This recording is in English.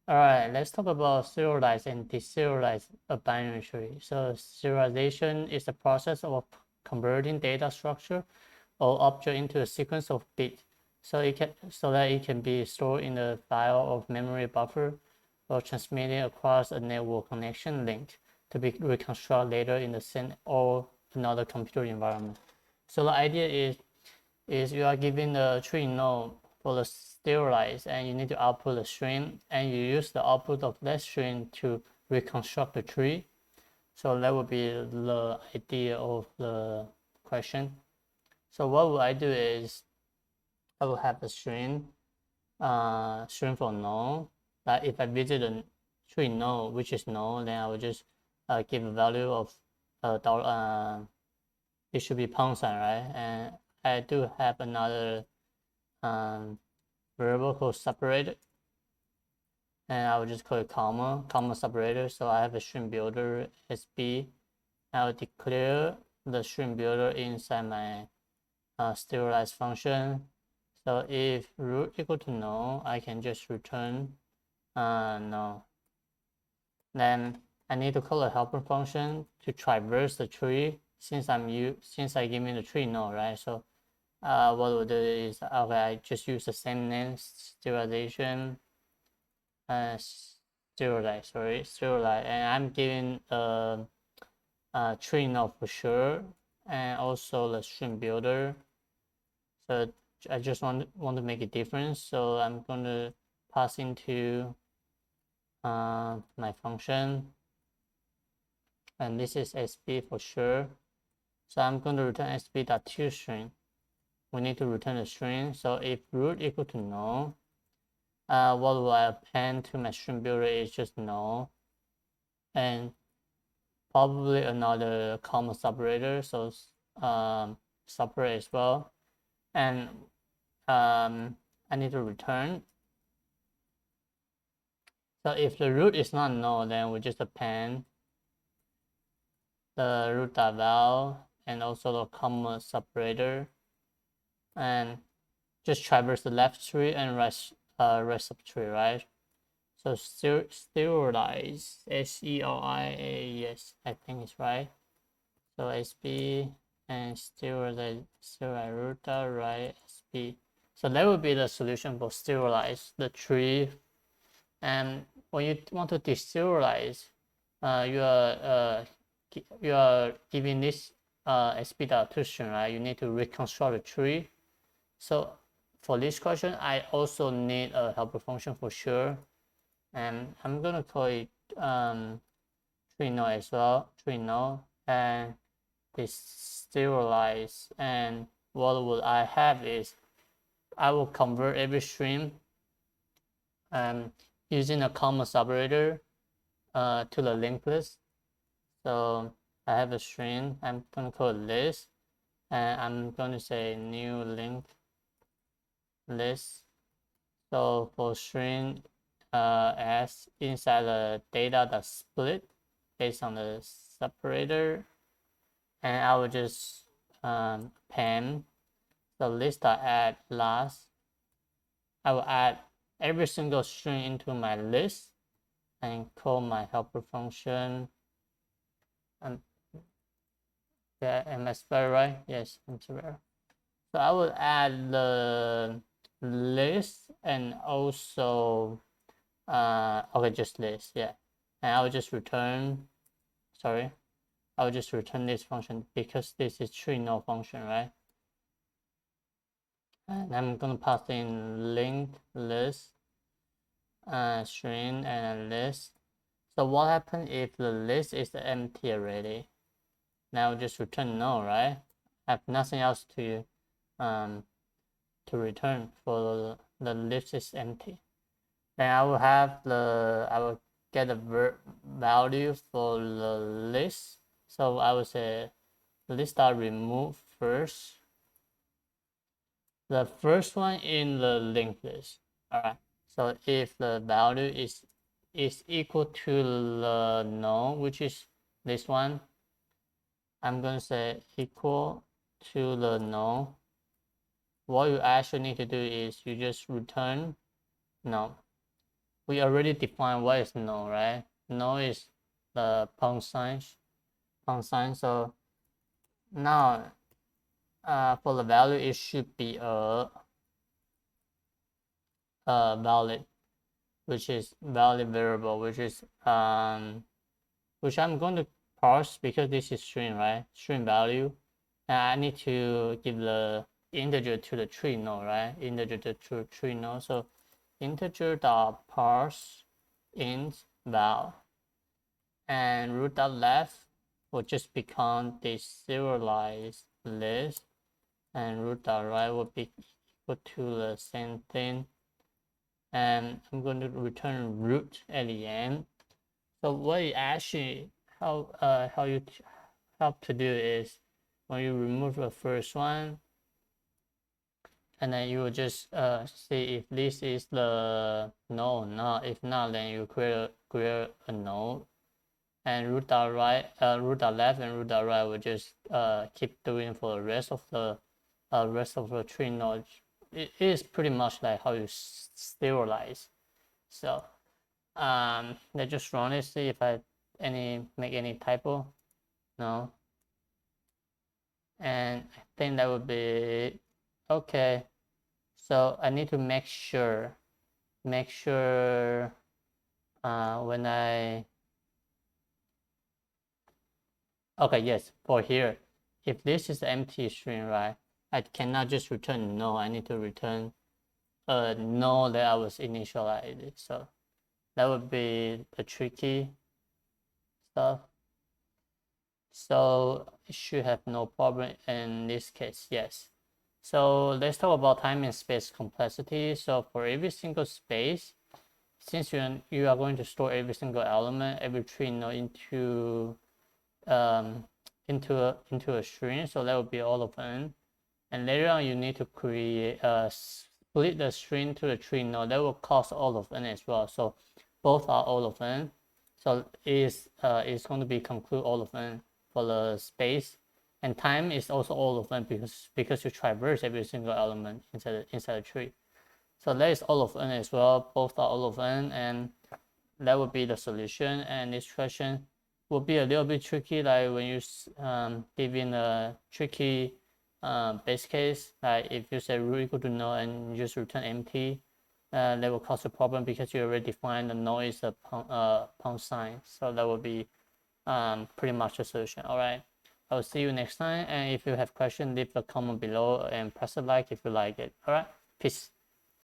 Alright, let's talk about serialize and deserialize a binary tree. So serialization is the process of converting data structure or object into a sequence of bits so that it can be stored in a file of memory buffer or transmitted across a network connection link to be reconstructed later in the same or another computer environment. So the idea is you are given the tree node for the serialize and you need to output a string and you use the output of that string to reconstruct the tree. So that would be the idea of the question. So what would I do is I will have a string for node. That if I visit a tree node, which is node, then I will just give a value of it should be pound sign, right? And I do have another variable called separator, and I will just call it comma separator. So I have a string builder SB. I will declare the string builder inside my serialize function. So if root equal to no, I can just return no. Then I need to call a helper function to traverse the tree since I give me the tree no, right? So what we'll do is okay, I just use the same name serialization serialize, and I'm giving a tree node for sure, and also the string builder. So I just want to make a difference. So I'm going to pass into my function, and this is sb for sure. So I'm going to return sb.toString. We need to return a string. So if root equal to no, what will I append to my string builder is just no, and probably another comma separator. So separate as well, and I need to return. So if the root is not null, then we just append the root.val and also the comma separator, and just traverse the left tree and right subtree, right? So serialize, SERIAES, I think it's right. So SB and serialize root right SB. So that would be the solution for serialize the tree. And when you want to deserialize, you are giving this SB.toString, right? You need to reconstruct the tree. So for this question, I also need a helper function for sure, and I'm gonna call it tree node as well, tree node, and deserialize. And what will I have is I will convert every string using a comma separator to the linked list. So I have a string, I'm gonna call it list, and I'm going to say new linked list. So for string s inside the data.split based on the separator, and I will just append the list.add last. I will add every single string into my list and call my helper function. And yeah, am I spelled right? Yes, I'm spelled. So I will add the list and also okay, just list, yeah. And I will just return, sorry, I will just return this function because this is tree node function, right? And I'm gonna pass in linked list string and a list. So what happens if the list is empty already? Now just return no, right? I have nothing else to return for the list is empty. Then I will get a value for the list. So I will say list.remove first. The first one in the linked list. All right. So if the value is equal to the null, which is this one, I'm going to say equal to the null. What you actually need to do is you just return null. we already defined what is no, right? No is the pound sign. So now for the value, it should be a valid, which is valid variable, which I'm going to parse because this is string, right? String value, and I need to give the integer to the tree node, right? Integer to tree node. So integer dot parse int val, and root dot left will just become deserialize list, and root dot right will be equal to the same thing, and I'm going to return root at the end. So what you actually how you have to do is when you remove the first one, and then you will just see if this is the node or not. If not, then you create a node, and root dot right, root dot left, and root dot right will just keep doing for the rest of the tree nodes. It is pretty much like how you serialize. So let's just run it, see if I make any typo. No, and I think that would be okay. So I need to make sure when I okay, yes, for here, if this is empty string, right, I cannot just return no, I need to return a no that I was initialized. So that would be the tricky stuff. So it should have no problem in this case, yes. So let's talk about time and space complexity. So for every single space, since you are going to store every single element, every tree node into a string, so that would be all of n. And later on, you need to create split the string to the tree node. That will cost all of n as well. So both are all of n. So it's going to be conclude all of n for the space, and time is also all of n because you traverse every single element inside the tree. So that is all of n as well. Both are all of n, and that would be the solution. And this question will be a little bit tricky, like when you give in a tricky base case, like if you say root equal to no and you just return empty, that will cause a problem because you already defined the no is a pound sign. So that will be pretty much the solution. All right, I will see you next time, and if you have questions, leave a comment below and press a like if you like it. All right, peace.